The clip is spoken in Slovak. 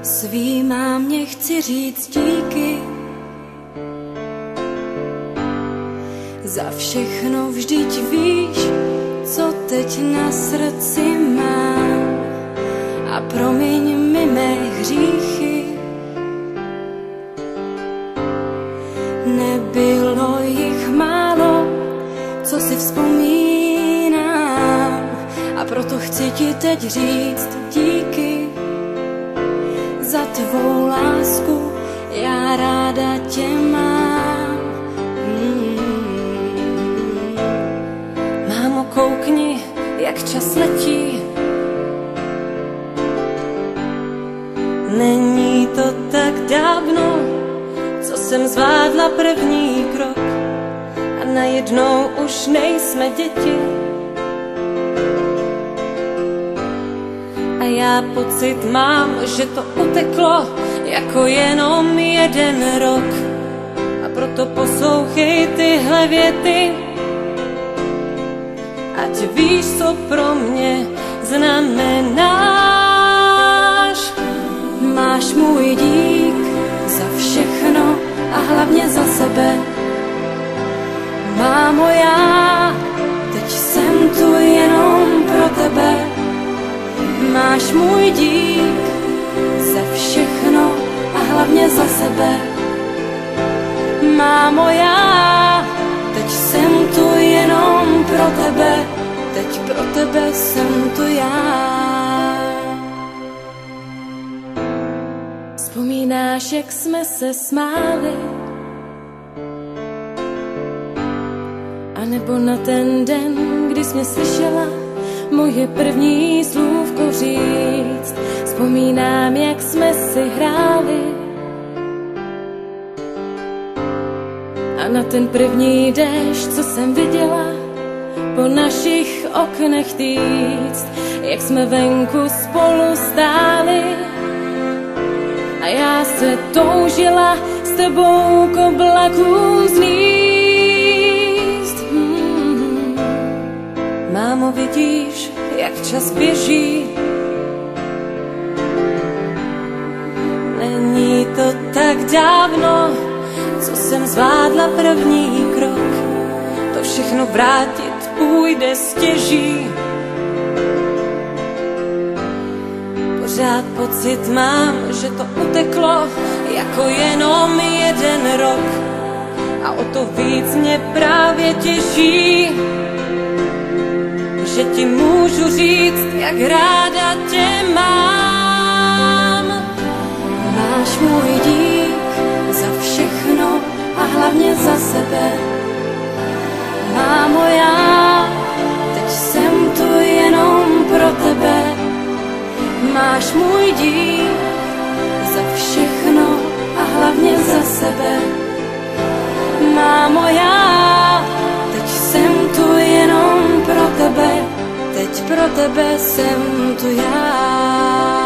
Svý mámě chci říct díky za všechno, vždyť víš, co teď na srdci mám. A promiň mi mé hříchy, nebylo jich málo, co si vzpomínám. A proto chci ti teď říct díky za tvou lásku, já ráda tě mám. Mámo, koukni, jak čas letí. Není to tak dávno, co jsem zvládla první krok a najednou už nejsme děti. A já pocit mám, že to uteklo jako jenom jeden rok. A proto poslouchej tyhle věty, ať víš, co pro mě znamenáš. Máš můj dík za všechno a hlavně za sebe. Mámo, já teď jsem tu jenom pro tebe. Máš můj dík za všechno a hlavně za sebe. Mámo, já teď jsem tu jenom pro tebe. Teď pro tebe jsem tu já. Vzpomínáš, jak jsme se smáli? A nebo na ten den, kdy jsi mě slyšela moje první slůvko říct. Vzpomínám, jak jsme si hráli a na ten první déšť, co jsem viděla po našich oknech týct, jak jsme venku spolu stáli a já se toužila s tebou k oblakům zlíst. Mámo, vidíš, jak čas běží? Není to tak dávno, co jsem zvládla první krok. To všechno vrátit půjde stěží. Pořád pocit mám, že to uteklo jako jenom jeden rok. A o to víc mě právě těší, že ti můžu říct, jak ráda tě mám. Máš můj dík za všechno a hlavně za sebe. Mámo, já teď jsem tu jenom pro tebe. Máš můj dík za všechno a hlavně za sebe. Mámo, já teď jsem tu jenom pro tebe. Teď pro tebe jsem tu já.